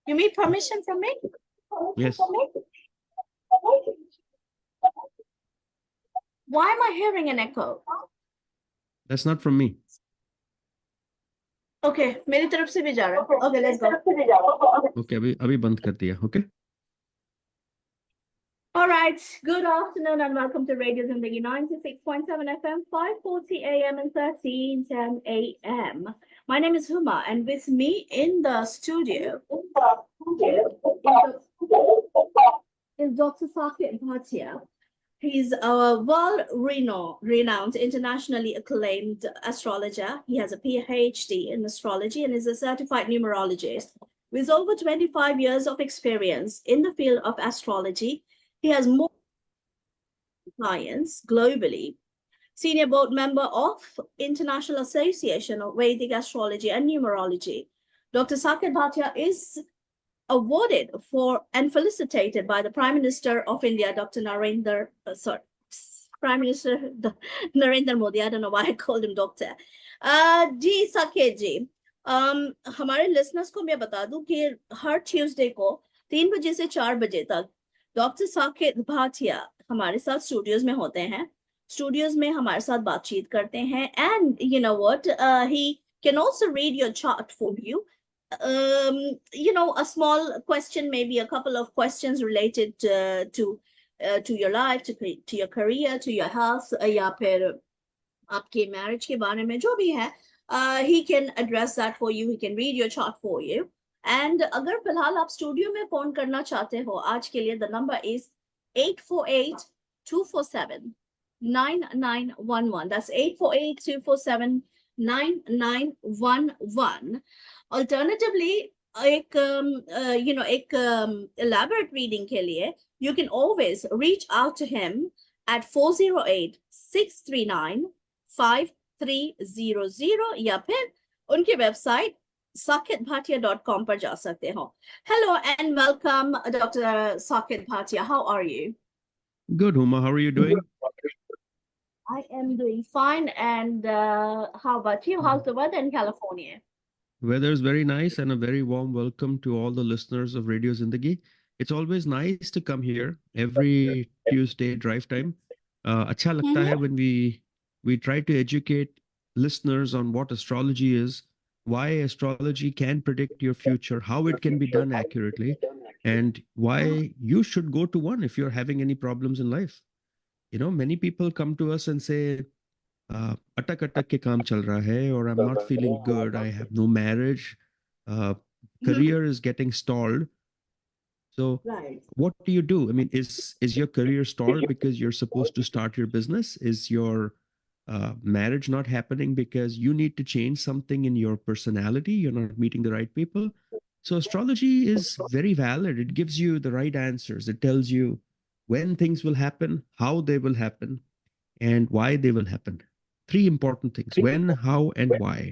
You need permission from me? Yes. Why am I hearing an echo? That's not from me. Okay, मेरी तरफ से भी जा रहा है. Okay, let's go. Okay, अभी बंद कर दिया. Okay. All right. Good afternoon and welcome to Radio Zindagi 96.7 FM, 5:40 AM and 13:10 AM. My name is Huma, and with me in the studio is Dr. Saket Bhatia. He's a world-renowned, internationally acclaimed astrologer. He has a PhD in astrology and is a certified numerologist. With over 25 years of experience in the field of astrology, he has more clients globally. Senior board member of International Association of Vedic Astrology and Numerology. Dr. Saket Bhatia is awarded for and felicitated by the Prime Minister of India, Dr. Prime Minister Narendra Modi. I don't know why I called him doctor. जी साकेत जी, हमारे listeners को मैं बता दूं कि हर Tuesday को 3 बजे से 4 बजे तक डॉक्टर साकेत भाटिया हमारे साथ स्टूडियोज में होते हैं. स्टूडियोज में हमारे साथ बातचीत करते हैं. And you know what, he can also read your chart for you. A small question, maybe a couple of questions related to your life, to your career, to your health, या फिर आपके marriage के बारे में जो भी है, he can address that for you. He can read your chart for you. And अगर फिलहाल आप स्टूडियो में फोन करना चाहते हो आज के लिए, the number is 848-247-9911. That's 848-247-9911. Alternatively, एक elaborate reading के लिए, you can always reach out to him at 408-639-5300 या फिर उनके वेबसाइट saketbhatia.com पर जा सकते हो. Hello and welcome, Dr. Saket Bhatia. How are you? Good, Huma. How are you doing? I am doing fine. And how about you? How's the weather in California? Weather is very nice, and a very warm welcome to all the listeners of Radio Zindagi. It's always nice to come here every Tuesday drive time. अच्छा लगता है when we try to educate listeners on what astrology is, why astrology can predict your future, how it can be done accurately, and why you should go to one if you're having any problems in life. You know, many people come to us and say, अटक अटक के काम चल रहा है, or I'm not feeling good, I have no marriage, career is getting stalled. So what do you do? I mean, is your career stalled because you're supposed to start your business? Is your marriage not happening because you need to change something in your personality? You're not meeting the right people? So astrology is very valid. It gives you the right answers. It tells you when things will happen, how they will happen, and why they will happen. 3 important things: when, how, and why.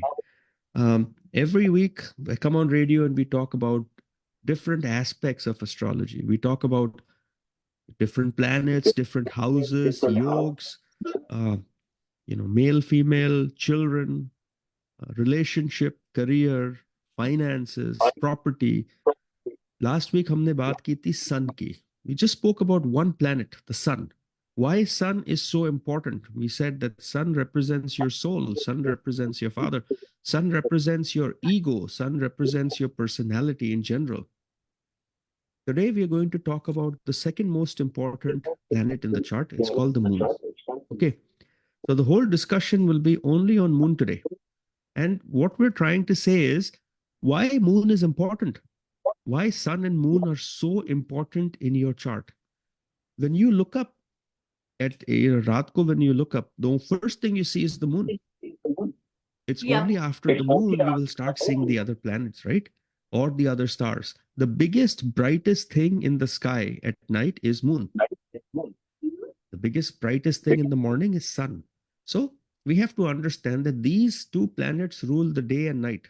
Every week I come on radio and we talk about different aspects of astrology. We talk about different planets, different houses, yogs, male, female, children, relationship, career, finances, property. Last week हमने बात की थी sun की. We just spoke about one planet, the sun. Why sun is so important? We said that sun represents your soul, sun represents your father, sun represents your ego, sun represents your personality in general. Today we are going to talk about the second most important planet in the chart. It's called the moon. Okay, so the whole discussion will be only on moon today. And what we're trying to say is why moon is important. Why sun and moon are so important in your chart. When you look up at रात को, when you look up, the first thing you see is the moon. It's only after the moon we will start seeing the other planets, right? Or the other stars. The biggest, brightest thing in the sky at night is moon. The biggest, brightest thing in the morning is sun. So we have to understand that these 2 planets rule the day and night.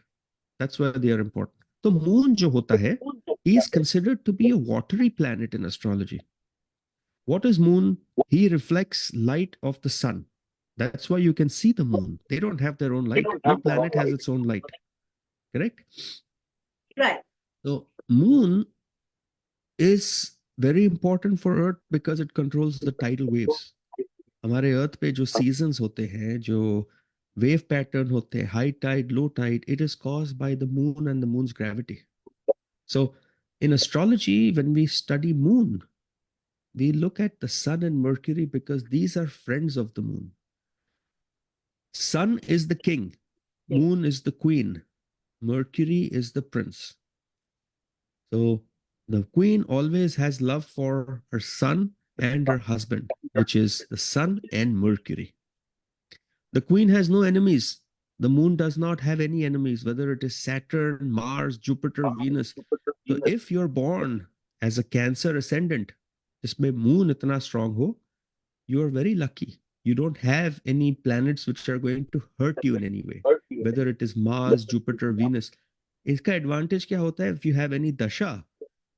That's why they are important. So moon jo hota hai, is considered to be a watery planet in astrology. What is moon? He reflects light of the sun. That's why you can see the moon. They don't have their own light. No planet has its own light. Correct? Right. So moon is very important for Earth because it controls the tidal waves. हमारे अर्थ पे जो seasons होते हैं, जो wave pattern होते हैं, high tide, low tide, it is caused by the moon and the moon's gravity. So in astrology, when we study moon, we look at the sun and Mercury because these are friends of the moon. Sun is the king, moon is the queen, Mercury is the prince. So the queen always has love for her son and her husband, which is the sun and Mercury. The queen has no enemies. The moon does not have any enemies, whether it is Saturn, Mars, Jupiter, Venus. So if you're born as a Cancer ascendant, जिसमें moon इतना strong हो, you are very lucky. You don't have any planets which are going to hurt you in any way, whether it is Mars, Jupiter, Venus. इसका advantage क्या होता है? If you have any dasha,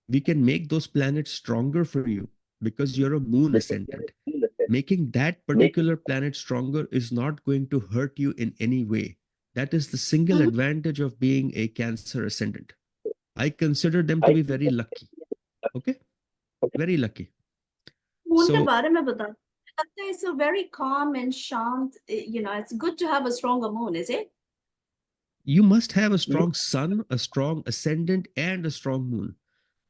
we can make those planets stronger for you because you're a moon ascendant. Making that particular planet stronger is not going to hurt you in any way. That is the single advantage of being a Cancer ascendant. I consider them to be very lucky. Okay? Very lucky. moon के बारे में बता. It's a very calm and shant, it's good to have a stronger moon, is it? You must have a strong sun, a strong ascendant, and a strong moon.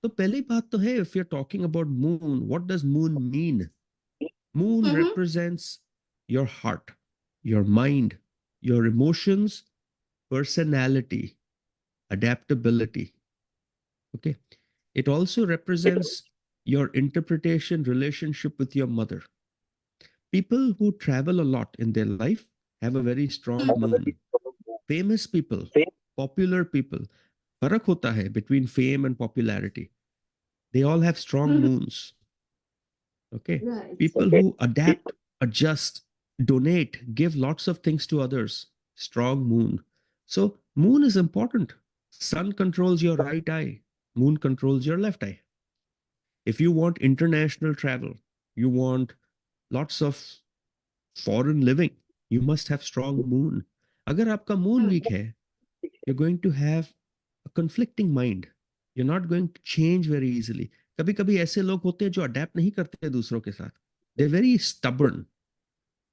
तो पहली बात तो है, if you're talking about moon, what does moon mean? Moon represents your heart, your mind, your emotions, personality, adaptability. Okay. It also represents your interpretation, relationship with your mother. People who travel a lot in their life have a very strong moon. Famous people, popular people, फर्क होता है between fame and popularity. They all have strong moons. Okay. Right. People who adapt, adjust, donate, give lots of things to others. Strong moon. So moon is important. Sun controls your right eye. Moon controls your left eye. If you want international travel, you want lots of foreign living, you must have strong moon. अगर आपका moon weak है, you're going to have a conflicting mind. You're not going to change very easily. कभी कभी ऐसे लोग होते हैं जो अडेप्ट नहीं करते दूसरों के साथ. They're very stubborn.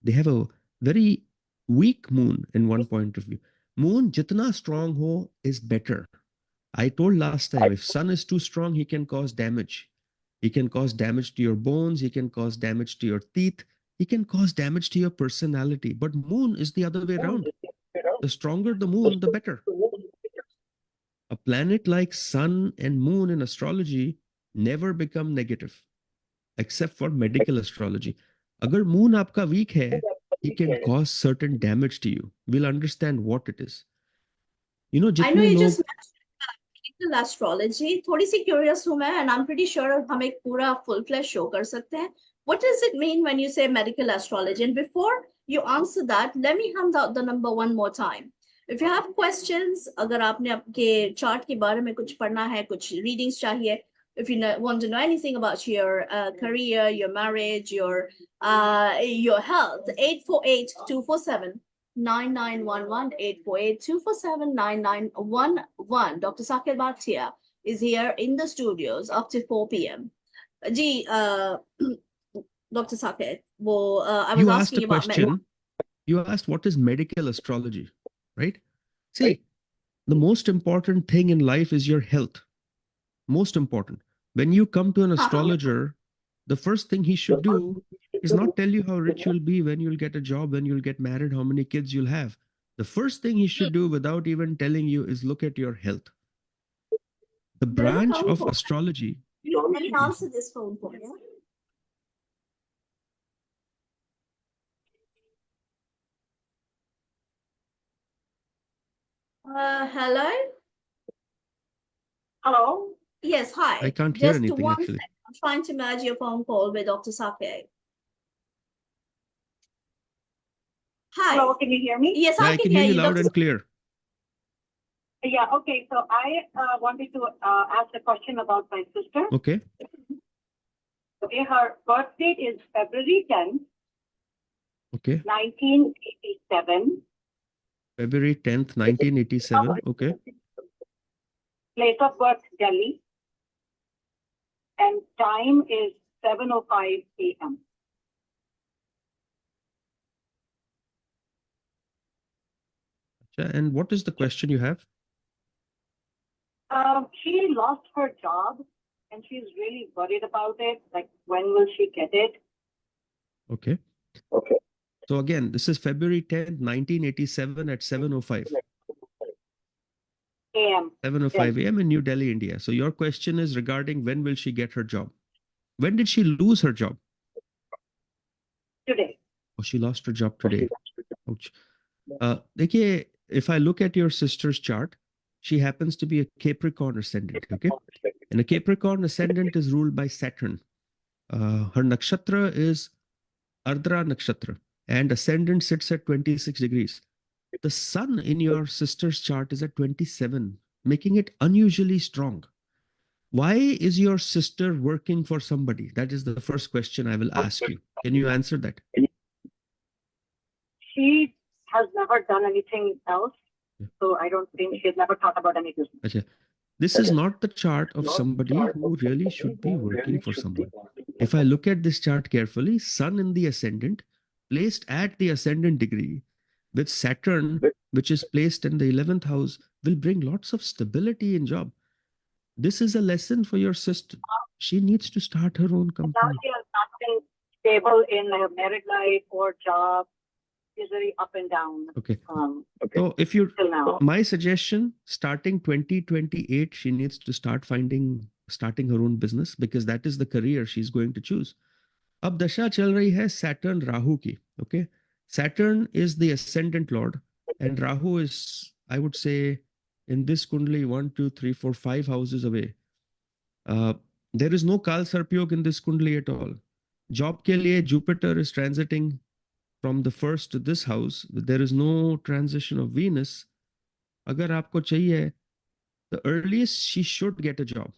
They have a very weak moon in one point of view. Moon jitna strong ho is better. I told last time, if sun is too strong, he can cause damage. He can cause damage to your bones. He can cause damage to your teeth. He can cause damage to your personality. But moon is the other way around. The stronger the moon, the better. A planet like sun and moon in astrology never become negative, except for medical astrology. Agar moon aapka weak hai, he can cause certain damage to you. We'll understand what it is. You know, I know jitne you log just mentioned medical astrology. थोड़ी सी curious हूँ मैं, and I'm pretty sure हम एक पूरा full-fledged show कर सकते हैं. What does it mean when you say medical astrology? And before you answer that, let me hand out the number one more time. If you have questions, अगर आपने आपके chart के बारे में कुछ पढ़ना है, कुछ readings चाहिए, if you want to know anything about your career, your marriage, your health, 848-247 9911 848-247-9911. Dr. Saket Bhatia is here in the studios up to 4 p.m. Ji, Dr. Saket, I was you asked a asking about question. You asked what is medical astrology, right? See, the most important thing in life is your health. Most important. When you come to an astrologer, the first thing he should do is not tell you how rich you'll be, when you'll get a job, when you'll get married, how many kids you'll have. The first thing he should do without even telling you is look at your health. The branch of astrology. Let me answer this phone call. Yeah? Hello? Hello? Yes, hi. I can't hear Just anything one actually. second. I'm trying to merge your phone call with Dr. Saket. Hi. Hello, can you hear me? Yes, Yeah, I can hear you you. loud Dr. and clear. Yeah, okay. So I wanted to ask a question about my sister. Okay. Okay, her birth date is February 10th, Okay. 1987. February 10th, 1987. Okay. Place of birth, Delhi. And time is 7:05 a.m. And what is the question you have? She lost her job and she's really worried about it. Like, when will she get it? Okay. Okay. So again, this is February 10th, 1987 at 7:05. A.m. 7:05 a.m. in New Delhi, India. So your question is regarding when will she get her job? When did she lose her job? Today. Oh, she lost her job today. Ouch. देखिए, if I look at your sister's chart, she happens to be a Capricorn ascendant, okay? And a Capricorn ascendant is ruled by Saturn. Her nakshatra is Ardra nakshatra, and ascendant sits at 26 degrees. The sun in your sister's chart is at 27, making it unusually strong. Why is your sister working for somebody? That is the first question I will ask you. Can you answer that? She has never done anything else. So I don't think she's never thought about any business. Achha. This is not the chart of somebody who really should be working for someone. If I look at this chart carefully, sun in the ascendant, placed at the ascendant degree, with Saturn, which is placed in the 11th house, will bring lots of stability in job. This is a lesson for your sister. She needs to start her own Now company. she has nothing stable in her married life or job. She's very up and down. Okay. Okay. So if you, Till now. my suggestion, starting 2028, she needs to start starting her own business, because that is the career she's going to choose. अब दशा चल रही है Saturn Rahu की. Okay. Saturn is the ascendant lord, and Rahu is, I would say, in this kundli 1, 2, 3, 4, 5 houses away. There is no Kal Sarpyog in this kundli at all. Job ke liye Jupiter is transiting from the first to this house. There is no transition of Venus. Agar aapko chahiye, the earliest she should get a job,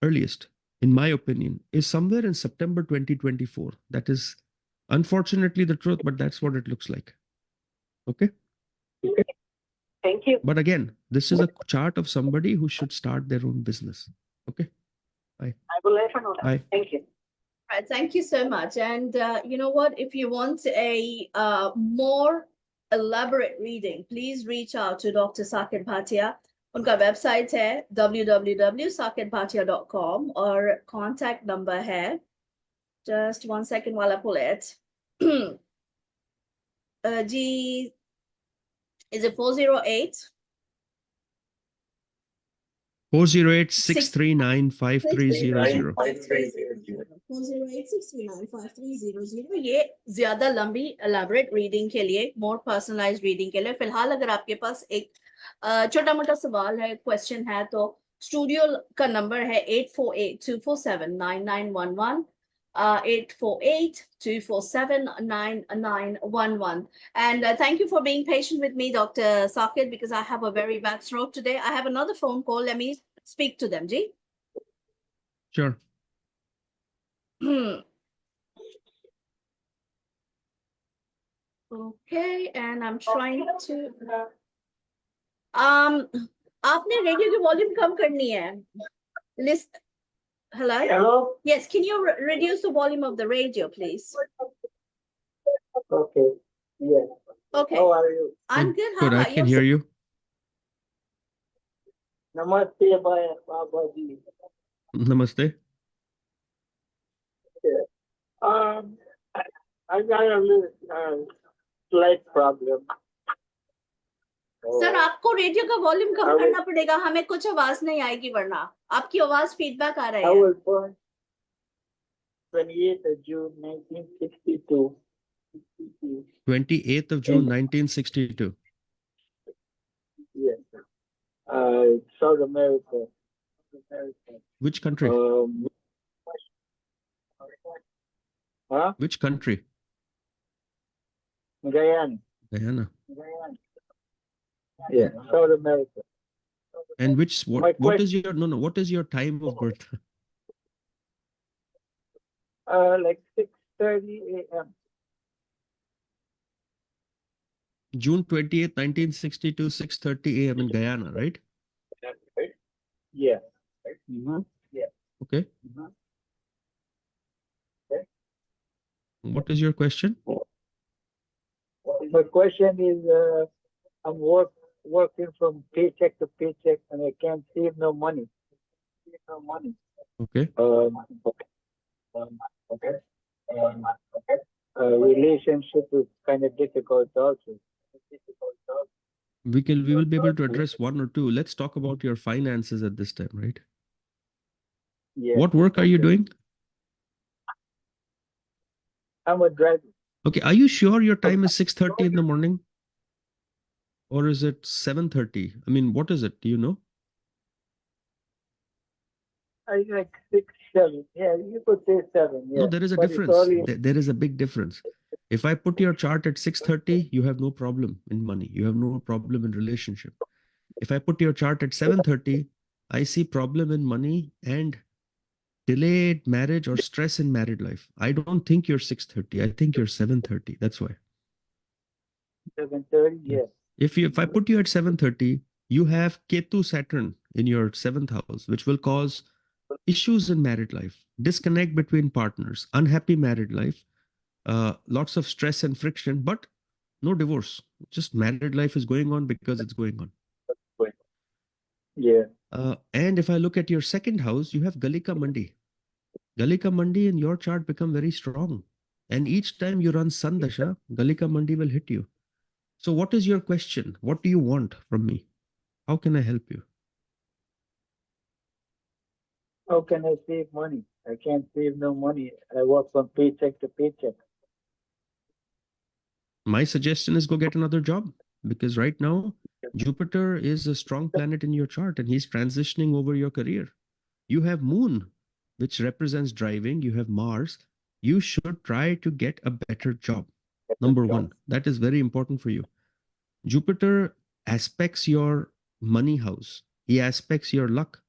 earliest, in my opinion, is somewhere in September 2024. That is unfortunately the truth, but that's what it looks like. Okay. Thank you. But again, this is a chart of somebody who should start their own business. Okay. Bye. I will let her know that. Bye. Thank you. Right, thank you so much. And you know what? If you want a more elaborate reading, please reach out to Dr. Saket Bhatia. उनका website है www.saketbhatia.com और contact number है, just 1 second while I pull it. G, is it 408? 408-639-5300. 408-639-5300. ये ज्यादा लंबी elaborate reading के लिए, more personalized reading के लिए, फिलहाल अगर आपके पास एक छोटा मोटा सवाल है, question है, तो स्टूडियो का नंबर है 848-247-9911, 848-247-9911. And thank you for being patient with me, Dr. Saket, because I have a very bad throat today. I have another phone call. Let me speak to them, Ji. Sure. Okay, and I'm trying to आपने radio की volume कम करनी है. List. Hello? Hello? Yes, can you reduce the volume of the radio, please? Okay. Yes. Okay. How are you? I'm good. How Good, I about can hear you. Namaste, Babaji. Namaste. I got a little slight problem. Sir आपको radio का volume कम करना पड़ेगा, हमें कुछ आवाज नहीं आएगी, वरना आपकी आवाज फीडबैक आ रही I है. was born 28th of June 1962. 28th of June, 1962. Yes. South America. Which country? Huh? Which country? Guyana. Guyana. Yeah, South America. And what question- is your what is your time of birth? Like 6:30 a.m. June 28th, 1962, 6:30 a.m. in Guyana, right? Yeah. Mm-hmm. Yeah. Okay. Mm-hmm. What is your question? My question is, I'm working from paycheck to paycheck, and I can't save no money. Okay. Okay. Relationship is kind of difficult also. We will be able to address one or two. Let's talk about your finances at this time, right? Yeah. What work are you doing? I'm a driver. Okay. Are you sure your time is 6:30 in the morning? Or is it 7:30? I mean, what is it? Do you know? I like 6, 7. Yeah, you could say 7. Yeah. No, there is a But it's difference. only There is a big difference. If I put your chart at 6:30, you have no problem in money. You have no problem in relationship. If I put your chart at 7:30, I see problem in money and delayed marriage or stress in married life. I don't think you're 6:30. I think you're 7:30. That's why. 7:30. Yeah. If I put you at 7:30, you have Ketu Saturn in your 7th house, which will cause issues in married life, disconnect between partners, unhappy married life, lots of stress and friction, but no divorce. Just married life is going on because it's going on. Yeah. And if I look at your 2nd house, you have Galika Mandi. Galika Mandi in your chart become very strong. And each time you run Sun Dasha, Galika Mandi will hit you. So what is your question? What do you want from me? How can I help you? How can I save money? I can't save no money. I work from paycheck to paycheck. My suggestion is go get another job, because right now Jupiter is a strong planet in your chart and he's transitioning over your career. You have Moon, which represents driving. You have Mars. You should try to get a better job. Number one, that is very important for you. Jupiter aspects your money house. He aspects your luck.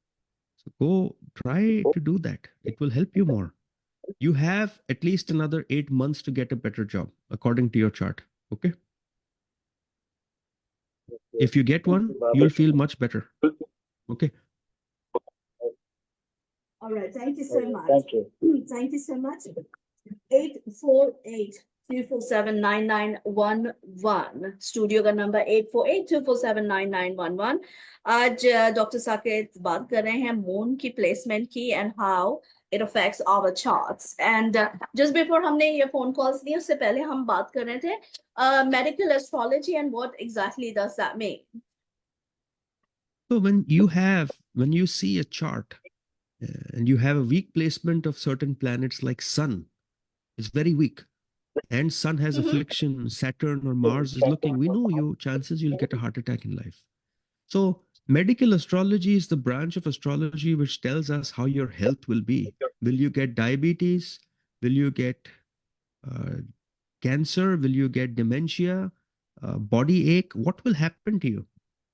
So go try to do that. It will help you more. You have at least another 8 months to get a better job, according to your chart. Okay. If you get one, you'll feel much better. Okay. All right. Thank you so much. Thank you. Thank you so much. 848-247-9911 studio का number 848-247-9911 आज doctor Saket बात कर रहे हैं moon की placement की and how it affects our charts and just before हमने ये phone calls लिए उससे पहले हम बात कर रहे थे medical astrology and what exactly does that mean? So when you see a chart and you have a weak placement of certain planets like Sun, it's very weak. And Sun has affliction, Saturn or Mars is looking, we know you chances you'll get a heart attack in life. So medical astrology is the branch of astrology which tells us how your health will be. Will you get diabetes? Will you get cancer? Will you get dementia? Body ache? What will happen to you?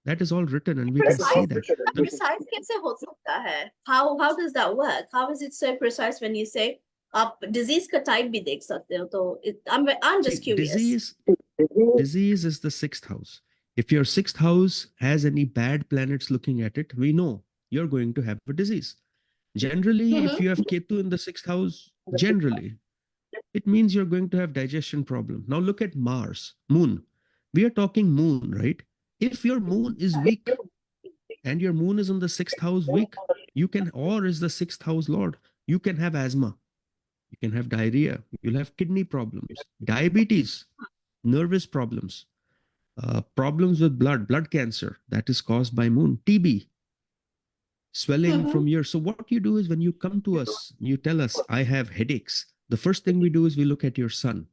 That is all written and we can see that. Precise कैसे हो सकता है? How does that work? How is it so precise when you say आप disease का type भी देख सकते हो? तो I'm just curious. Disease is the 6th house. If your 6th house has any bad planets looking at it, we know you're going to have a disease. Generally, if you have Ketu in the 6th house, generally, it means you're going to have digestion problem. Now look at Mars, Moon. We are talking Moon, right? If your Moon is weak and your Moon is in the 6th house weak, you can, or is the 6th house Lord, you can have asthma. You can have diarrhea. You'll have kidney problems, diabetes, nervous problems, problems with blood cancer that is caused by Moon, TB, swelling from your. So what you do is when you come to us, you tell us, I have headaches. The first thing we do is we look at your Sun,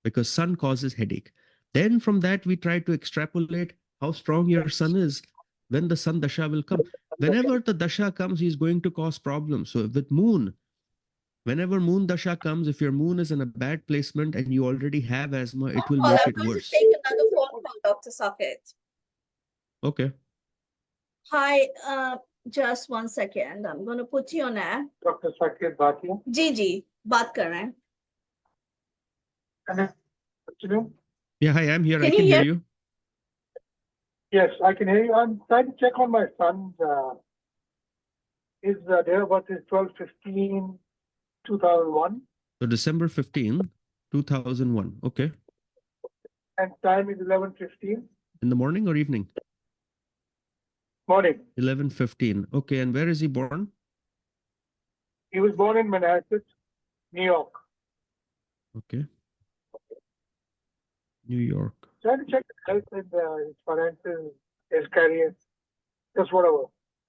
because Sun causes headache. Then from that, we try to extrapolate how strong your Sun is when the Sun Dasha will come. Whenever the Dasha comes, he's going to cause problems. So with Moon, whenever Moon Dasha comes, if your Moon is in a bad placement and you already have asthma, it will make it worse. Take another phone call, Dr. Saket. Okay. Hi, just 1 second. I'm going to put you on air. Dr. Saket Bhatia. जी, बात कर रहे हैं. Yeah, hi, I'm here. Can I can you hear hear- you. Yes, I can hear you. I'm trying to check on my son's His date of birth is 12/15/2001, So December 15, 2001. Okay. and time is 11:15 In the morning or evening? morning. 11:15. Okay. And where is he born? He was born in Manhasset, New York. Okay. New York. Trying to check his health and his finances, his career, just whatever.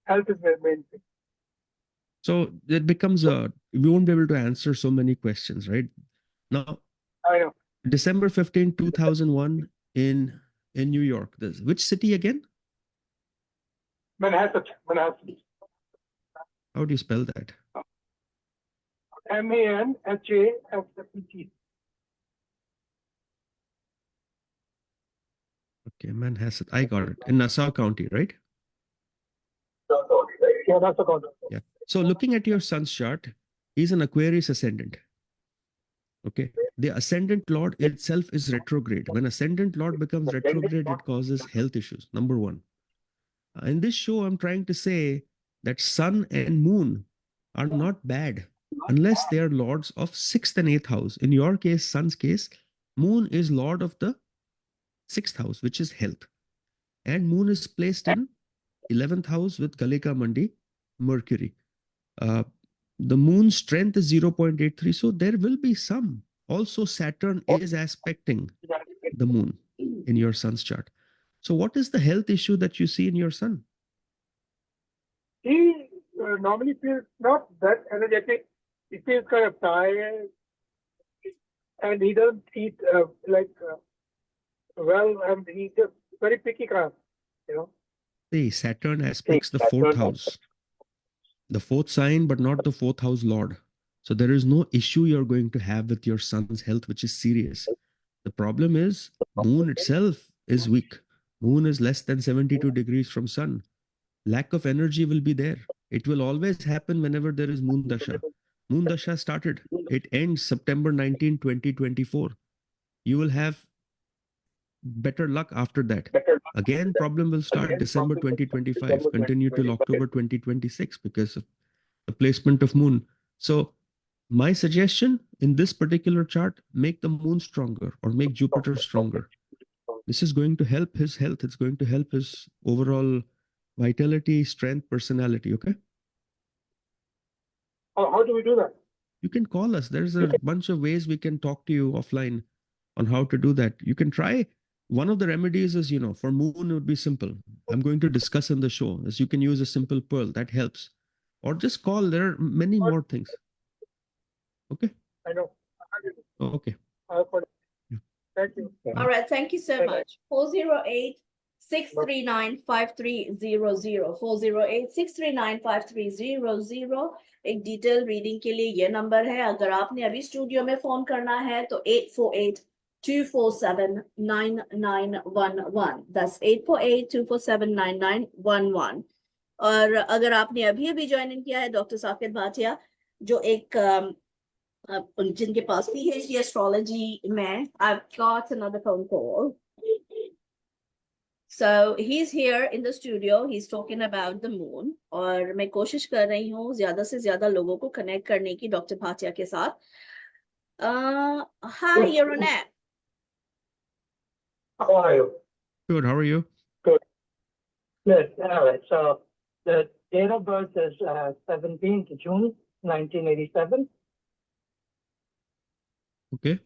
Health is the main thing. So it becomes we won't be able to answer so many questions, right? Now, I know. December 15, 2001 in New York. Which city again? Manhasset. How do you spell that? Manhattan. Okay, Manhasset. I got it. In Nassau County, right? Yeah, that's the concept. Yeah. So looking at your sun's chart, he's an Aquarius ascendant. Okay. The ascendant lord itself is retrograde. When ascendant lord becomes retrograde, it causes health issues. Number one. In this show, I'm trying to say that sun and moon are not bad unless they are lords of 6th and 8th house. In your case, sun's case, moon is lord of the 6th house, which is health. And moon is placed in 11th house with Kalika Mandi, Mercury. The moon's strength is 0.83. So there will be some. Also, Saturn is aspecting the moon in your sun's chart. So what is the health issue that you see in your sun? He normally feels not that energetic. He feels kind of tired, and he doesn't eat well, and he's just very picky kind, you know. See, Saturn aspects the 4th house, the 4th sign, but not the 4th house lord. So there is no issue you're going to have with your sun's health, which is serious. The problem is moon itself is weak. Moon is less than 72 degrees from sun. Lack of energy will be there. It will always happen whenever there is moon dasha. Moon dasha started. It ends September 19, 2024. You will have better luck after that. Again, problem will start December 2025, continue till October 2026 because of the placement of moon. So my suggestion in this particular chart, make the moon stronger or make Jupiter stronger. This is going to help his health. It's going to help his overall vitality, strength, personality. Okay. How do we do that? You can call us. There's a bunch of ways we can talk to you offline on how to do that. You can try. One of the remedies is, for moon, it would be simple. I'm going to discuss in the show. As you can use a simple pearl. That helps. Or just call. There are many more things. Okay. I know. Okay. Thank you. All right, thank you so much. 408-639-5300 408-639-5300 एक detail reading के लिए ये number है. अगर आपने अभी studio में phone करना है तो 848-247-9911. That's 848-247-9911. और अगर आपने अभी ज्वाइन किया है डॉक्टर साकेत भाटिया, जो एक जिनके पास PhD एस्ट्रोलॉजी में, I've got another phone call. So he's here in the studio. He's talking about the moon. और मैं कोशिश कर रही हूँ ज्यादा से ज्यादा लोगों को कनेक्ट करने की डॉक्टर भाटिया के साथ. Hi, you're on air. How are you? Good. How are you? Good. All right. So the date of birth is 17th June 1987. Okay.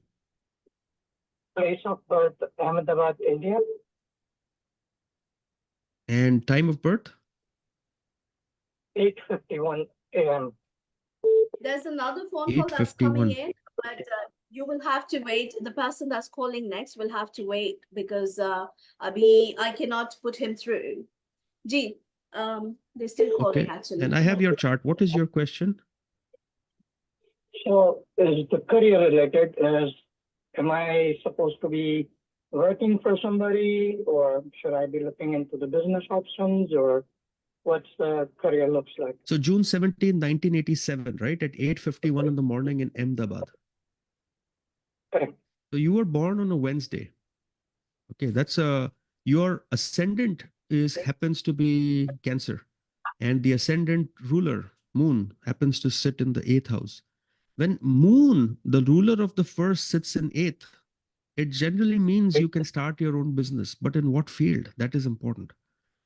Place of birth, Ahmedabad, India. And time of birth? 8:51 a.m. There's another phone call that's coming 8:51. in, but you will have to wait. The person that's calling next will have to wait because I cannot put him through. Gee, they're still calling Okay. actually. And I have your chart. What is your question? So is the career related? Am I supposed to be working for somebody, or should I be looking into the business options, or what's the career looks like? So June 17, 1987, right? At 8:51 in the morning in Ahmedabad. Correct. So you were born on a Wednesday. Okay. Your ascendant happens to be Cancer, and the ascendant ruler moon, happens to sit in the 8th house. When moon, the ruler of the first, sits in 8th, it generally means you can start your own business. But in what field? That is important.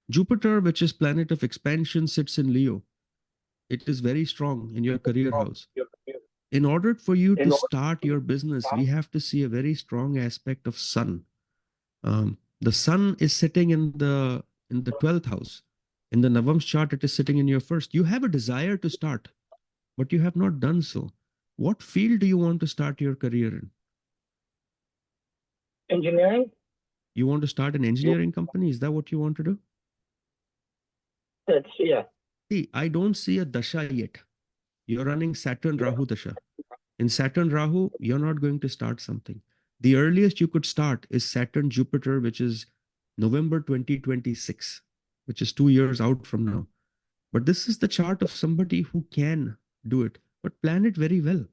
Jupiter, which is planet of expansion, sits in Leo. It is very strong in your career house. In order for you to start your business, we have to see a very strong aspect of sun. The sun is sitting in the 12th house. In the Navam's chart, it is sitting in your first. You have a desire to start, but you have not done so. What field do you want to start your career in? Engineering? You want to start an engineering company? Is that what you want to do? Yeah. See, I don't see a dasha yet. You're running Saturn Rahu dasha. In Saturn Rahu, you're not going to start something. The earliest you could start is Saturn Jupiter, which is November 2026, which is 2 years out from now. But this is the chart of somebody who can do it, but plan it very well.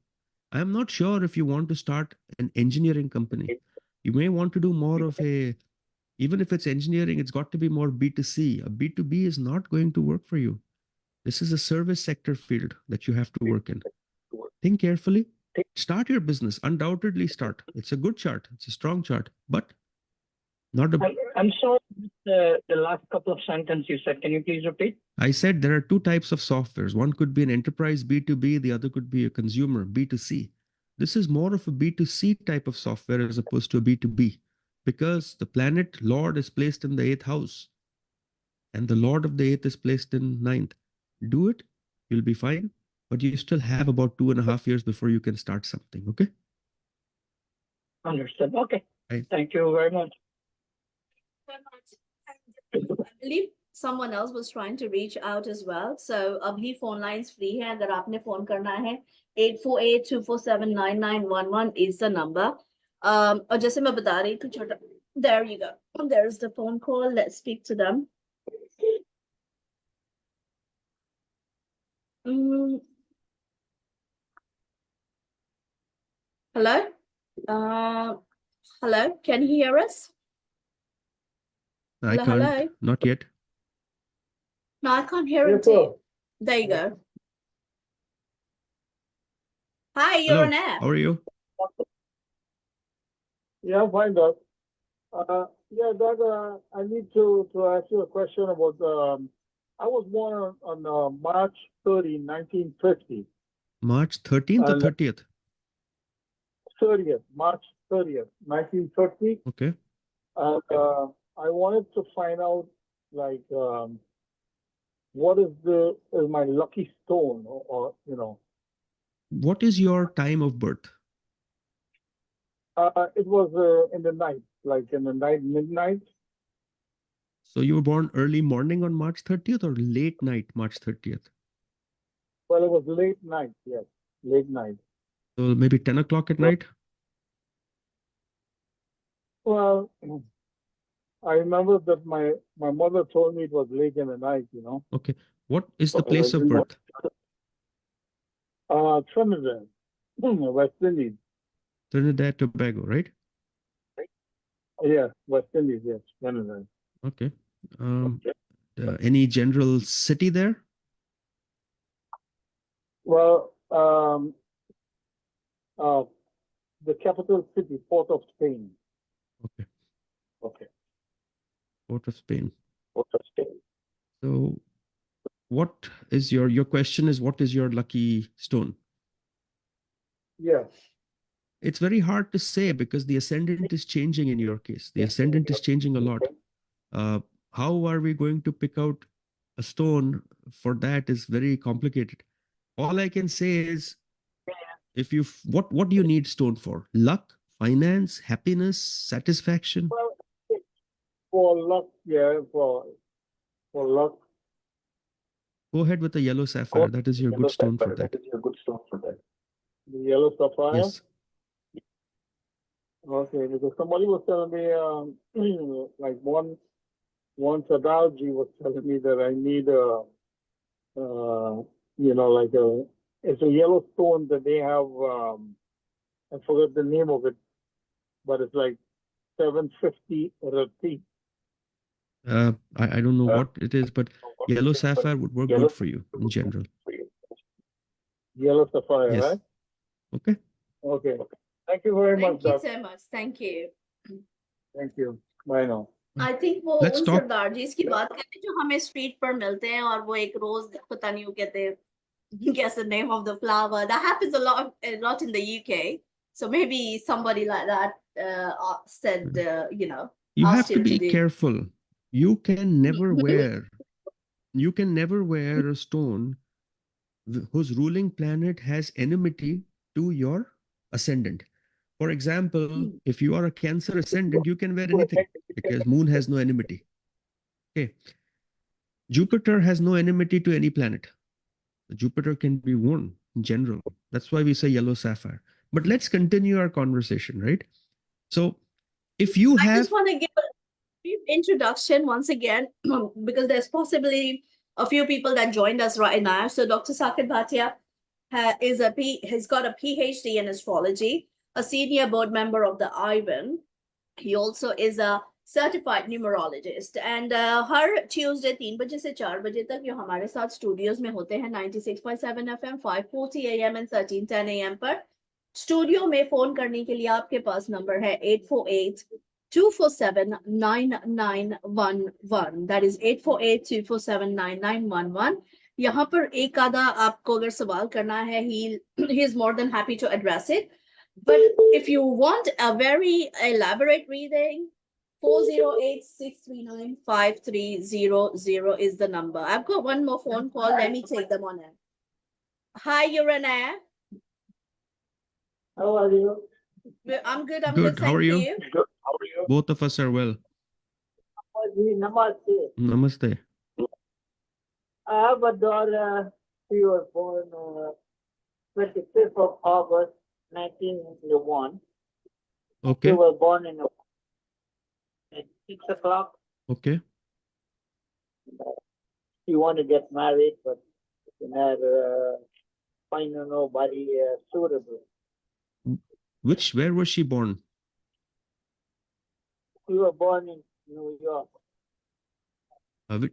I am not sure if you want to start an engineering company. You may want to do more of even if it's engineering, it's got to be more B2C. A B2B is not going to work for you. This is a service sector field that you have to work in. Think carefully. Start your business. Undoubtedly start. It's a good chart. It's a strong chart, but not a... I'm sorry, the last couple of sentences you said. Can you please repeat? I said there are two types of softwares. One could be an enterprise B2B. The other could be a consumer B2C. This is more of a B2C type of software as opposed to a B2B, because the planet Lord is placed in the 8th house and the Lord of the 8th is placed in 9th. Do it. You'll be fine. But you still have about 2.5 years before you can start something. Okay. Understood. Okay. Right. Thank you very much. I believe someone else was trying to reach out as well. So abhi phone lines free hai. Agar aapne phone karna hai, 848-247-9911 is the number. और जैसे मैं बता रही थी छोटा, there you go. There's the phone call. Let's speak to them. Hello? Hello? Can you hear us? I Hello, can't. hello? Not yet. No, I can't hear him too. There you go. Hi, you're Hello. on air. How are you? Yeah, fine, Doc. Yeah, Doc, I need to ask you a question about, I was born on March 30, 1950. March 13th or 30th? 30th, March 30th, 1950. Okay. I wanted to find out, like, what is my lucky stone, or you know. What is your time of birth? It was in the night, like in the night, midnight. So you were born early morning on March 30th or late night, March 30th? Well, it was late night, yes, late night. So maybe 10 o'clock at night? Well, I remember that my mother told me it was late in the night, you know. Okay. What is the place of birth? Trinidad, West Indies. Trinidad, Tobago, right? Yeah, West Indies, yes, Trinidad. Okay. Any general city there? Well, the capital city, Port of Spain. Okay. Okay. Port of Spain. Port of Spain. So what is your question is, what is your lucky stone? Yes. It's very hard to say because the ascendant is changing in your case. The ascendant is changing a lot. How are we going to pick out a stone for that is very complicated. All I can say is, if you what do you need stone for? Luck, finance, happiness, satisfaction? Well, for luck, yeah, for luck. Go ahead with the yellow sapphire. That is your good stone for that. That is your good stone for that. The yellow sapphire? Yes. Okay, because somebody was telling me, like once Adalji was telling me that I need you know, like it's a yellow stone that they have, I forget the name of it, but it's like 750 rati. I don't know what it is, but yellow sapphire would work good for you in general. Yellow sapphire, Yes. right? Okay. Okay. Thank you very much, Thank you Doc. so much. Thank you. Thank you. Bye now. I think वो Let's उन talk. सरदार जी इसकी बात करते हैं जो हमें street पर मिलते हैं और वो एक रोज पता नहीं वो कहते हैं guess the name of the flower. That happens a lot in the UK. So maybe somebody like that said, You asked have to you to be do. careful. You can never wear a stone whose ruling planet has enmity to your ascendant. For example, if you are a Cancer ascendant, you can wear anything because Moon has no enmity. Okay. Jupiter has no enmity to any planet. Jupiter can be worn in general. That's why we say yellow sapphire. But let's continue our conversation, right? So if you I have just want to give a brief introduction once again, because there's possibly a few people that joined us right now. So Dr. Saket Bhatia has got a PhD in astrology, a senior board member of the IBAN. He also is a certified numerologist, and her Tuesday 3 बजे से 4 बजे तक ये हमारे साथ studios में होते हैं 96.7 FM 5:40 AM and 13:10 AM पर. स्टूडियो में फोन करने के लिए आपके पास नंबर है 848-247-9911. That is 848-247-9911. यहाँ पर एक आधा आपको अगर सवाल करना है, he is more than happy to address it. But if you want a very elaborate reading, 408-639-5300 is the number. I've got one more phone call. Let me take them on air. Hi, you're on air. How are you? I'm good. I'm Good. good. How are Thank you? you. Good. How are you? both of us are well. Namaste. Namaste. I have a daughter. She was born 25th of August, 1901. She Okay. was born at 6 o'clock. Okay. She wanted to get married, but she never find nobody suitable. Where was she born? She was born in New York.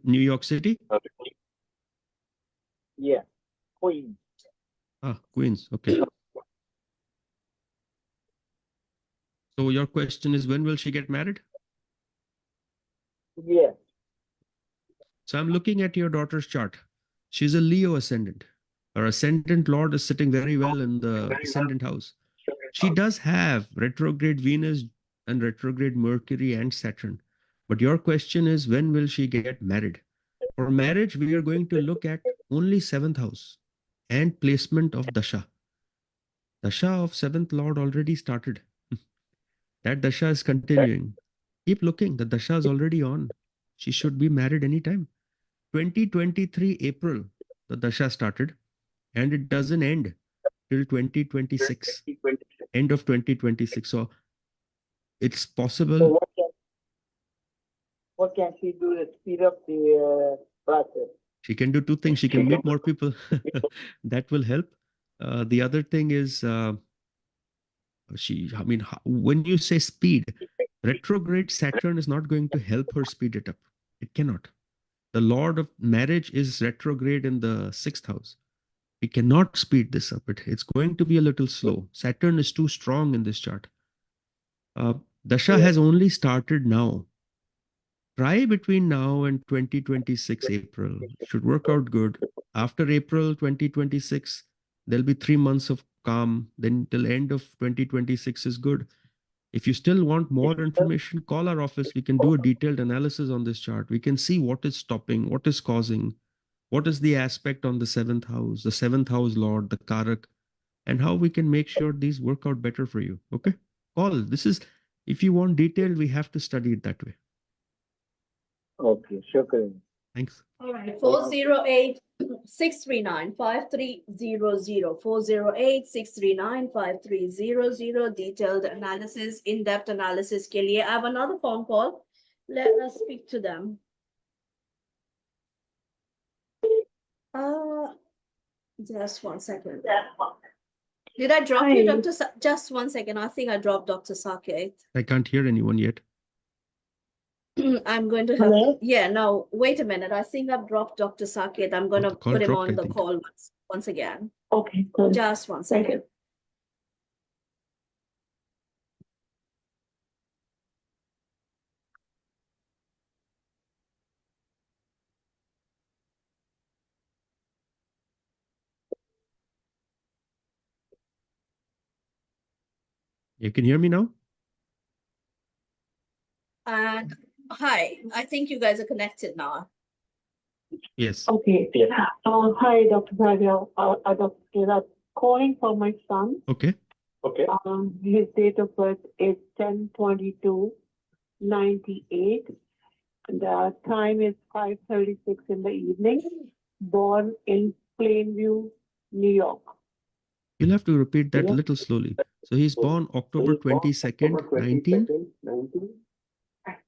New York City? Yeah, Queens. Queens. Okay. So your question is, when will she get married? Yeah. So I'm looking at your daughter's chart. She's a Leo ascendant. Her ascendant lord is sitting very well in the ascendant house. She does have retrograde Venus and retrograde Mercury and Saturn. But your question is, when will she get married? For marriage, we are going to look at only 7th house and placement of Dasha. Dasha of 7th lord already started. That Dasha is continuing. Keep looking. The Dasha is already on. She should be married anytime. 2023 April, the Dasha started, and it doesn't end till 2026, end of 2026. So it's So possible. what can she do to speed up the process? She can do two things. She can meet more people. That will help. The other thing is, when you say speed, retrograde Saturn is not going to help her speed it up. It cannot. The Lord of marriage is retrograde in the 6th house. We cannot speed this up. It's going to be a little slow. Saturn is too strong in this chart. Dasha has only started now. Try between now and 2026 April. Should work out good. After April 2026, there'll be 3 months of calm. Then till end of 2026 is good. If you still want more information, call our office. We can do a detailed analysis on this chart. We can see what is stopping, what is causing, what is the aspect on the 7th house, the 7th house lord, the Karak, and how we can make sure these work out better for you. Okay? Call. If you want detail, we have to study it that way. Okay, shukran. Thanks. All right, 408-639-5300, 408-639-5300, detailed analysis, in-depth analysis के लिए. I have another phone call. Let us speak to them. Just 1 second. Did I drop you, Dr. Just 1 second. I think I dropped Dr. Saket. I can't hear anyone yet. I'm going to have to, no, wait a minute. I think I've dropped Dr. Saket. I'm going to The call put him dropped, on I the think. call once again. Okay, good. Just one Thank second. You can hear me now? And hi, I think you guys are connected now. Yes. Okay. Hi, Dr. Bhatia. I'm calling for my son. Okay. His date of birth is 10/22/98. The time is 5:36 in the evening. Born in Plainview, New York. You'll have to repeat that a little slowly. So he's born October 22nd, 98.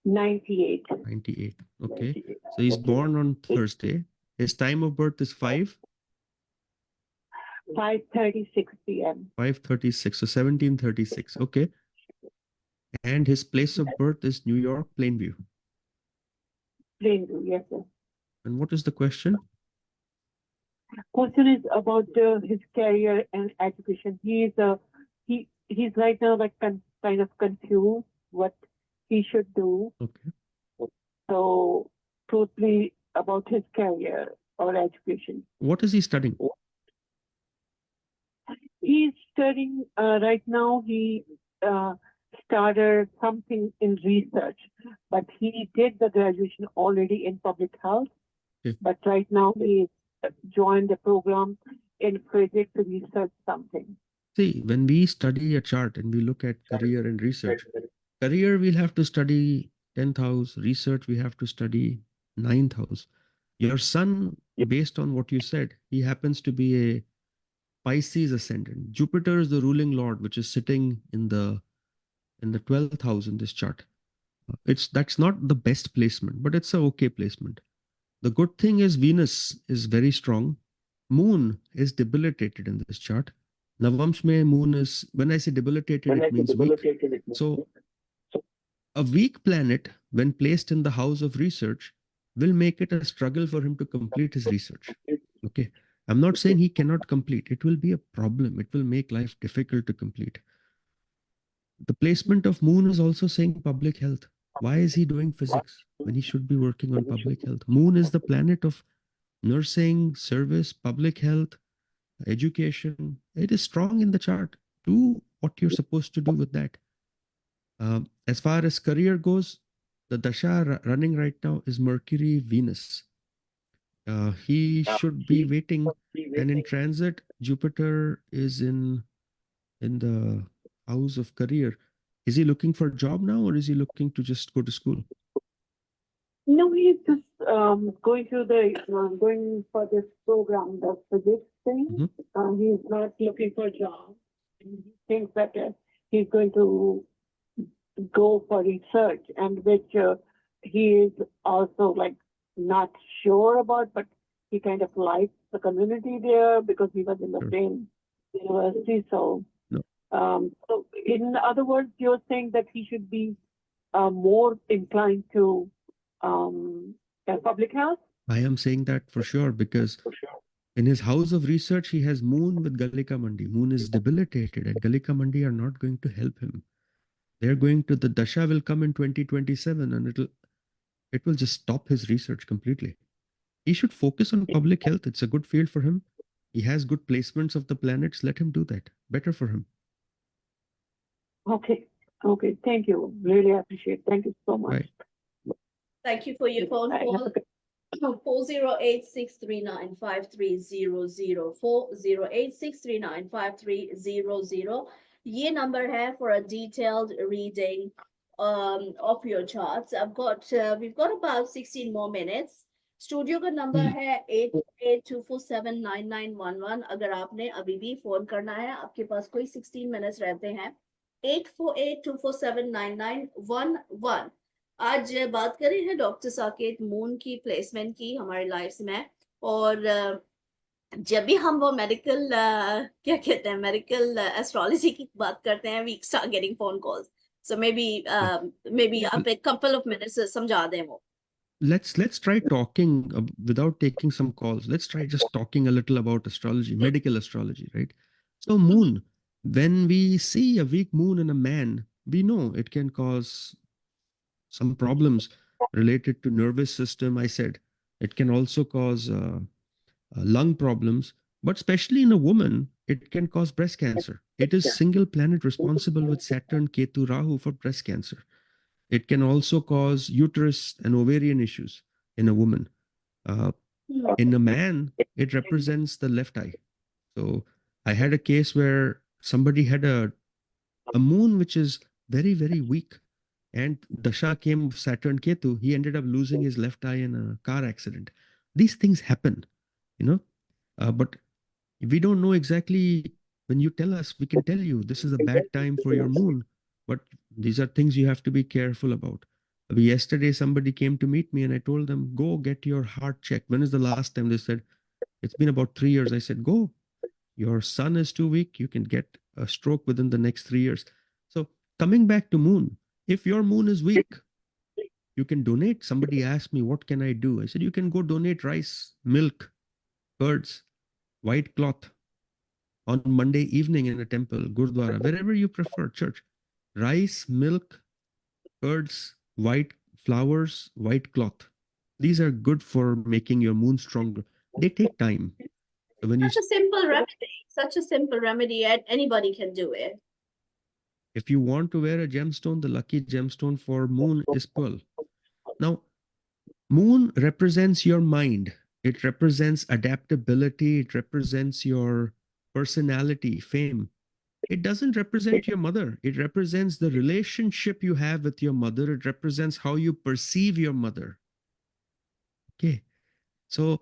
1998. Okay. So he's born on Thursday. His time of birth is 5:36 p.m. 5:36. So 1736. Okay. And his place of birth is New York, Plainview. Plainview, yes, sir. And what is the question? Question is about his career and education. He's right now like kind of confused what he should do. Okay. So totally about his career or education. What is he studying? He's studying right now. He started something in research, but he did the graduation already in public health. Okay. But right now he joined the program in physics to research something. See, when we study a chart and we look at career and research, career we'll have to study 10th house, research we have to study 9th house. Your son, based on what you said, he happens to be a Pisces ascendant. Jupiter is the ruling lord, which is sitting in the 12th house in this chart. That's not the best placement, but it's a okay placement. The good thing is Venus is very strong. Moon is debilitated in this chart. Navamsh mein moon is, when I say debilitated, it means weak. So a weak planet, when placed in the house of research, will make it a struggle for him to complete his research. Okay. I'm not saying he cannot complete. It will be a problem. It will make life difficult to complete. The placement of moon is also saying public health. Why is he doing physics when he should be working on public health? Moon is the planet of nursing, service, public health, education. It is strong in the chart. Do what you're supposed to do with that. As far as career goes, the dasha running right now is Mercury, Venus. He should be waiting, and in transit, Jupiter is in the house of career. Is he looking for a job now, or is he looking to just go to school? No, he's just going through going for this program, the physics thing. He's not looking for a job. He thinks that he's going to go for research, and which he is also like not sure about, but he kind of likes the community there because he was in the same university. So, so in other words, you're saying that he should be more inclined to public health? I am saying that for sure, because in his house of research, he has moon with Galika Mandi. Moon is debilitated, and Galika Mandi are not going to help him. They're going to, the dasha will come in 2027, and it will just stop his research completely. He should focus on public health. It's a good field for him. He has good placements of the planets. Let him do that. Better for him. Okay. Thank you. Really appreciate it. Thank you so much. Right. Thank you for your phone call. 408-639-5300 408-639-5300. ये number है for a detailed reading of your charts. We've got about 16 more minutes. Studio का number है 8824479911. अगर आपने अभी भी phone करना है, आपके पास कोई 16 मिनट्स रहते हैं. 8482479911. आज बात कर रहे हैं डॉक्टर साकेत मून की प्लेसमेंट की हमारी लाइफ में. और जब भी हम वो मेडिकल क्या कहते हैं, मेडिकल एस्ट्रोलॉजी की बात करते हैं, we start getting phone calls. So maybe आप एक कपल ऑफ मिनट्स समझा दें वो. let's try talking without taking some calls. Let's try just talking a little about astrology, medical astrology, right? So moon, when we see a weak moon in a man, we know it can cause some problems related to nervous system. I said it can also cause lung problems, but especially in a woman, it can cause breast cancer. It is single planet responsible with Saturn, Ketu, Rahu for breast cancer. It can also cause uterus and ovarian issues in a woman. In a man, it represents the left eye. So I had a case where somebody had a moon which is very, very weak. And Dasha came of Saturn Ketu. He ended up losing his left eye in a car accident. These things happen, you know, but we don't know exactly. When you tell us, we can tell you this is a bad time for your moon, but these are things you have to be careful about. Yesterday, somebody came to meet me and I told them, go get your heart checked. When is the last time? They said, it's been about 3 years. I said, go. Your sun is too weak. You can get a stroke within the next 3 years. So coming back to moon, if your moon is weak, you can donate. Somebody asked me, what can I do? I said, you can go donate rice, milk, curds, white cloth on Monday evening in a temple, Gurdwara, wherever you prefer, church. Rice, milk, curds, white flowers, white cloth. These are good for making your moon stronger. They take time. So when Such a simple remedy. Such a simple remedy, and anybody can do it. if you want to wear a gemstone, the lucky gemstone for moon is pearl. Now, moon represents your mind. It represents adaptability. It represents your personality, fame. It doesn't represent your mother. It represents the relationship you have with your mother. It represents how you perceive your mother. Okay. So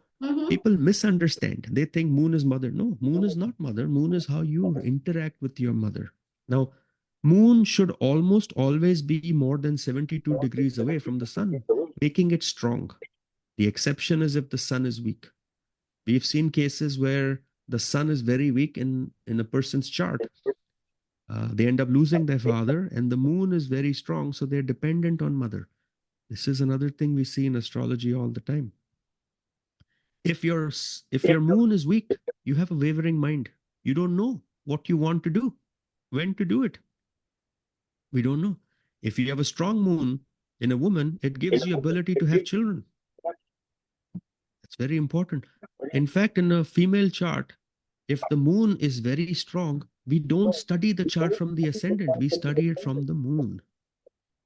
people misunderstand. They think moon is mother. No, moon is not mother. Moon is how you interact with your mother. Now, moon should almost always be more than 72 degrees away from the sun, making it strong. The exception is if the sun is weak. We've seen cases where the sun is very weak in a person's chart. They end up losing their father, and the moon is very strong, so they're dependent on mother. This is another thing we see in astrology all the time. If your moon is weak, you have a wavering mind. You don't know what you want to do, when to do it. We don't know. If you have a strong moon in a woman, it gives you ability to have children. That's very important. In fact, in a female chart, if the moon is very strong, we don't study the chart from the ascendant. We study it from the moon.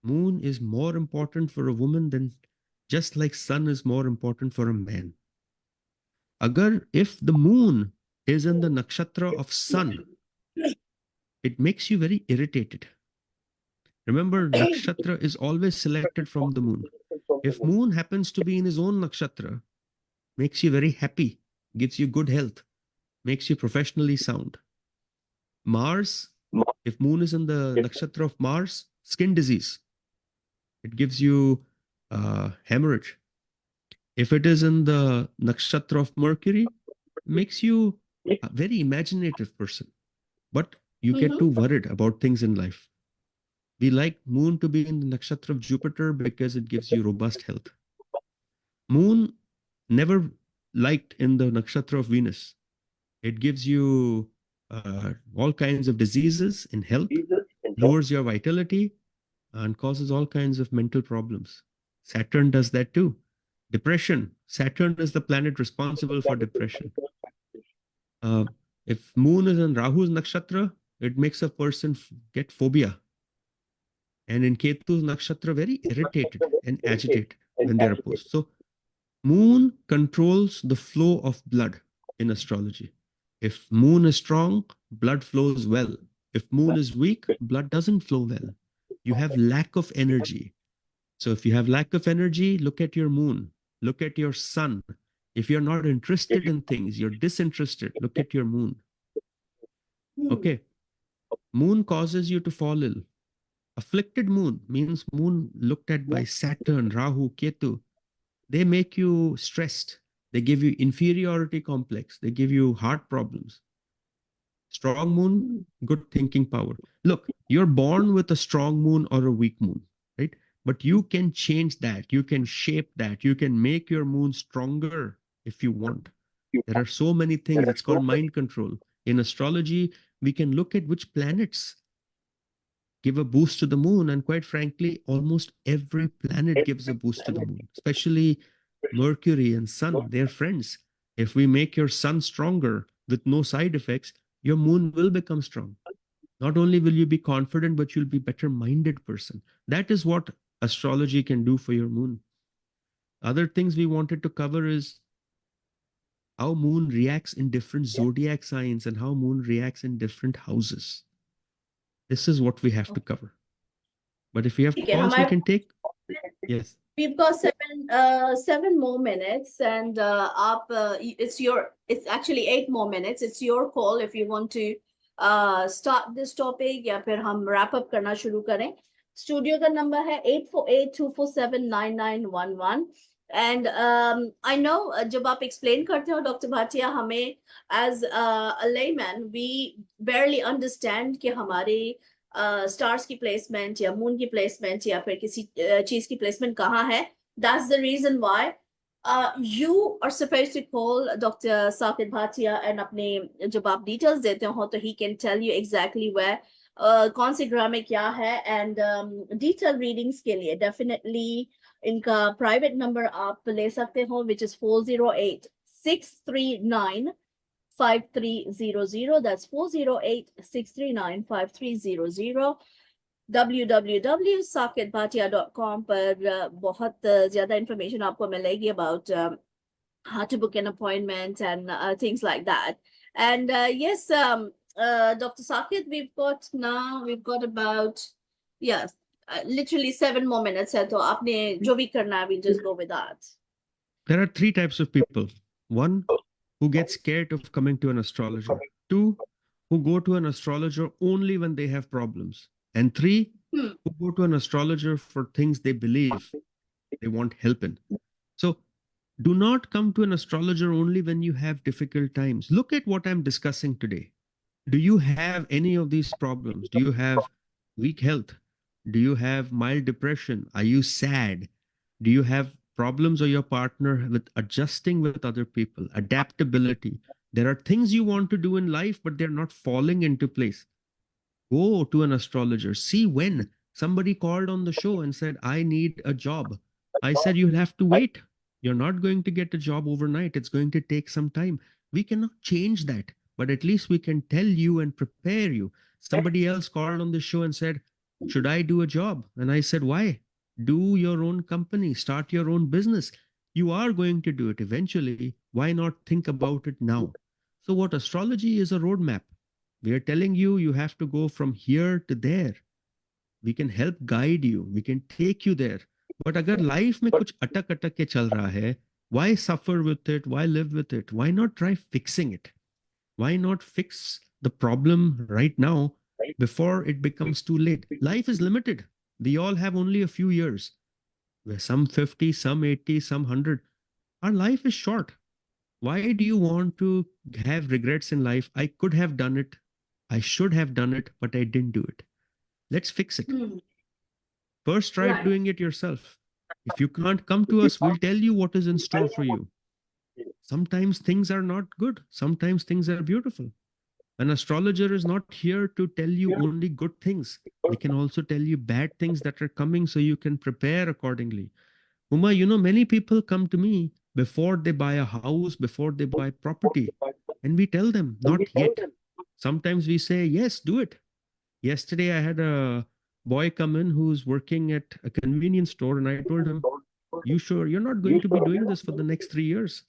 Moon is more important for a woman than just like sun is more important for a man. If the moon is in the nakshatra of sun, it makes you very irritated. Remember, nakshatra is always selected from the moon. If moon happens to be in his own nakshatra, makes you very happy, gives you good health, makes you professionally sound. Mars, if moon is in the nakshatra of Mars, skin disease. It gives you hemorrhage. If it is in the nakshatra of Mercury, makes you a very imaginative person. But you get too worried about things in life. We like moon to be in the nakshatra of Jupiter because it gives you robust health. Moon never liked in the nakshatra of Venus. It gives you all kinds of diseases in health, lowers your vitality, and causes all kinds of mental problems. Saturn does that too. Depression. Saturn is the planet responsible for depression. If moon is in Rahu's nakshatra, it makes a person get phobia. And in Ketu's nakshatra, very irritated and agitated when they're opposed. So moon controls the flow of blood in astrology. If moon is strong, blood flows well. If moon is weak, blood doesn't flow well. You have lack of energy. So if you have lack of energy, look at your moon, look at your sun. If you're not interested in things, you're disinterested, look at your moon. Okay. Moon causes you to fall ill. Afflicted moon means moon looked at by Saturn, Rahu, Ketu. They make you stressed. They give you inferiority complex. They give you heart problems. Strong moon, good thinking power. Look, you're born with a strong moon or a weak moon, right? But you can change that. You can shape that. You can make your moon stronger if you want. There are so many things. It's called mind control. In astrology, we can look at which planets give a boost to the moon. And quite frankly, almost every planet gives a boost to the moon, especially Mercury and Sun. They're friends. If we make your sun stronger with no side effects, your moon will become strong. Not only will you be confident, but you'll be better minded person. That is what astrology can do for your moon. Other things we wanted to cover is how moon reacts in different zodiac signs and how moon reacts in different houses. This is what we have to cover. But if we have Okay, calls, we can take. Yes. We've got seven more minutes, and it's actually 8 more minutes. It's your call if you want to start this topic या फिर हम wrap up करना शुरू करें. Studio का number है 848-247-9911. And I know जब आप explain करते हो Dr. Bhatia, हमें as a layman we barely understand कि हमारे स्टार्स की प्लेसमेंट या मून की प्लेसमेंट या फिर किसी चीज की प्लेसमेंट कहाँ है. That's the reason why you are supposed to call Dr. Saket Bhatia and अपने जब आप details देते हो तो he can tell you exactly where कौन सी ग्राम में क्या है. And detailed readings के लिए definitely इनका private number आप ले सकते हो, which is 408-639-5300. That's 408-639-5300. www.saketbhatia.com पर बहुत ज़्यादा information आपको मिलेगी about how to book an appointment and things like that. And yes, Dr. Saket, we've got about literally 7 more minutes है, तो आपने जो भी करना है, we'll just go with that. There are 3 types of people. 1, who get scared of coming to an astrologer. 2, who go to an astrologer only when they have problems. And 3, who go to an astrologer for things they believe they want help in. So do not come to an astrologer only when you have difficult times. Look at what I'm discussing today. Do you have any of these problems? Do you have weak health? Do you have mild depression? Are you sad? Do you have problems or your partner with adjusting with other people? Adaptability. There are things you want to do in life, but they're not falling into place. Go to an astrologer. See when somebody called on the show and said, I need a job. I said, you'll have to wait. You're not going to get a job overnight. It's going to take some time. We cannot change that, but at least we can tell you and prepare you. Somebody else called on the show and said, should I do a job? And I said, why? Do your own company, start your own business. You are going to do it eventually. Why not think about it now? So what astrology is a roadmap. We are telling you, you have to go from here to there. We can help guide you. We can take you there. But agar life में कुछ अटक के चल रहा है, why suffer with it? Why live with it? Why not try fixing it? Why not fix the problem right now before it becomes too late? Life is limited. We all have only a few years. Some 50, some 80, some 100. Our life is short. Why do you want to have regrets in life? I could have done it. I should have done it, but I didn't do it. Let's fix it. First, try doing it yourself. If you can't come to us, we'll tell you what is in store for you. Sometimes things are not good. Sometimes things are beautiful. An astrologer is not here to tell you only good things. They can also tell you bad things that are coming so you can prepare accordingly. Uma, many people come to me before they buy a house, before they buy property, and we tell them, not yet. Sometimes we say, yes, do it. Yesterday, I had a boy come in who's working at a convenience store, and I told him, you sure you're not going to be doing this for the next 3 years?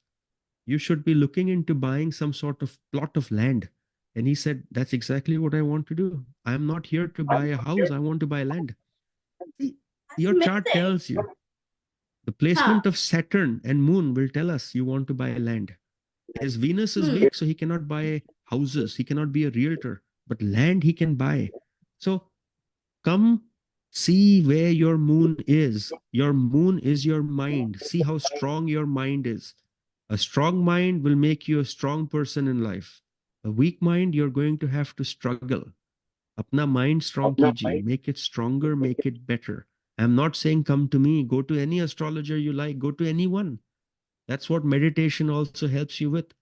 You should be looking into buying some sort of plot of land. And he said, that's exactly what I want to do. I'm not here to buy a house. I want to buy land. See, your chart tells you. The placement of Saturn and Moon will tell us you want to buy land. His Venus is weak, so he cannot buy houses. He cannot be a realtor. But land he can buy. So come see where your moon is. Your moon is your mind. See how strong your mind is. A strong mind will make you a strong person in life. A weak mind, you're going to have to struggle. Apna mind strong kijiye. Make it stronger, make it better. I'm not saying come to me, go to any astrologer you like, go to anyone. That's what meditation also helps you with.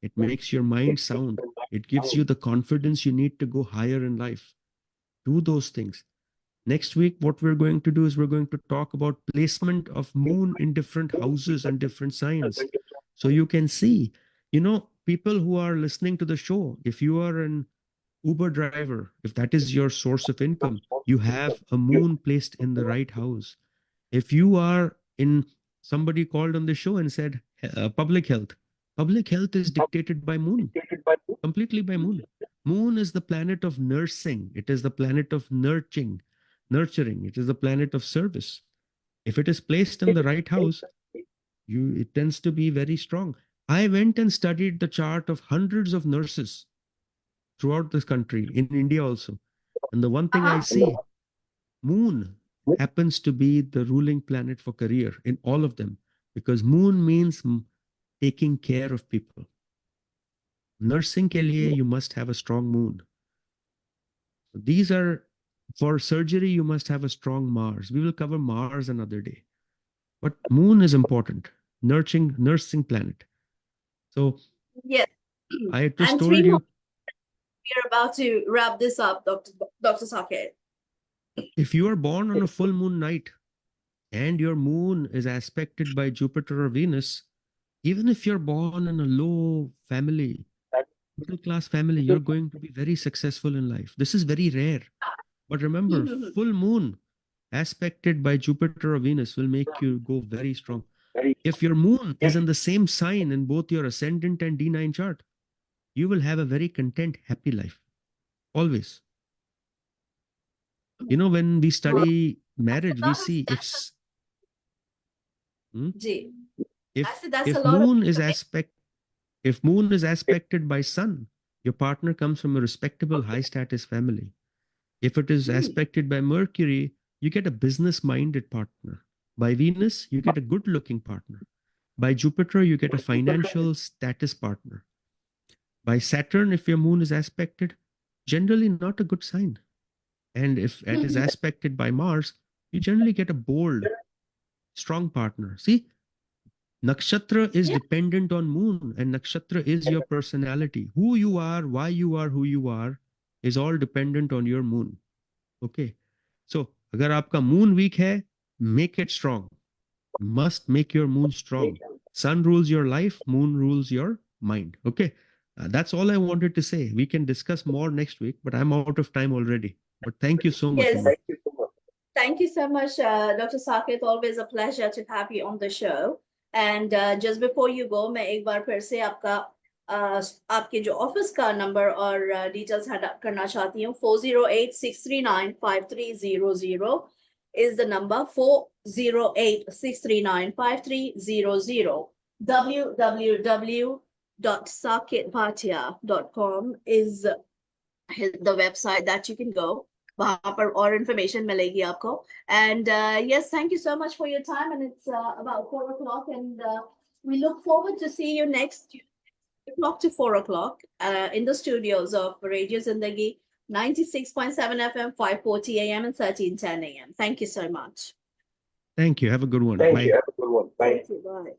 It makes your mind sound. It gives you the confidence you need to go higher in life. Do those things. Next week, what we're going to do is we're going to talk about placement of moon in different houses and different signs. So you can see, people who are listening to the show, if you are an Uber driver, if that is your source of income, you have a moon placed in the right house. If you are in, somebody called on the show and said public health is dictated by moon, completely by moon. Moon is the planet of nursing. It is the planet of nurturing. It is the planet of service. If it is placed in the right house, it tends to be very strong. I went and studied the chart of hundreds of nurses throughout this country, in India also. And the one thing I see, moon happens to be the ruling planet for career in all of them, because moon means taking care of people. Nursing ke liye, you must have a strong moon. These are, for surgery, you must have a strong Mars. We will cover Mars another day. But moon is important, nursing planet. So Yes. I just And told 3 you. more. We are about to wrap this up, Dr. Saket. If you are born on a full moon night and your moon is aspected by Jupiter or Venus, even if you're born in a low family, middle class family, you're going to be very successful in life. This is very rare. But remember, full moon aspected by Jupiter or Venus will make you go very strong. If your moon is in the same sign in both your ascendant and D9 chart, you will have a very content, happy life. Always. When we study marriage, we see if moon is aspected by sun, your partner comes from a respectable, high status family. If it is aspected by Mercury, you get a business-minded partner. By Venus, you get a good-looking partner. By Jupiter, you get a financial status partner. By Saturn, if your moon is aspected, generally not a good sign. And if it is aspected by Mars, you generally get a bold, strong partner. See, nakshatra is dependent on moon, and nakshatra is your personality. Who you are, why you are who you are, is all dependent on your moon. Okay. So, agar aapka moon weak hai, make it strong. Must make your moon strong. Sun rules your life, moon rules your mind. Okay. That's all I wanted to say. We can discuss more next week, but I'm out of time already. But thank you so much. Yes. Thank you so much, Dr. Saket. Always a pleasure to have you on the show. And just before you go, मैं एक बार फिर से आपके जो office का number और details hand करना चाहती हूँ. 408-639-5300 is the number. 408-639-5300. www.saketbhatia.com is the website that you can go. वहां पर और information मिलेगी आपको. And yes, thank you so much for your time. And it's about 4 o'clock, and we look forward to see you next o'clock to 4 o'clock in the studios of Radio Zindagi 96.7 FM, 5:40 AM and 13:10 AM. Thank you so much. Thank you. Have a good one. Thank Bye. you. Have a good one. Bye. Thank you. Bye.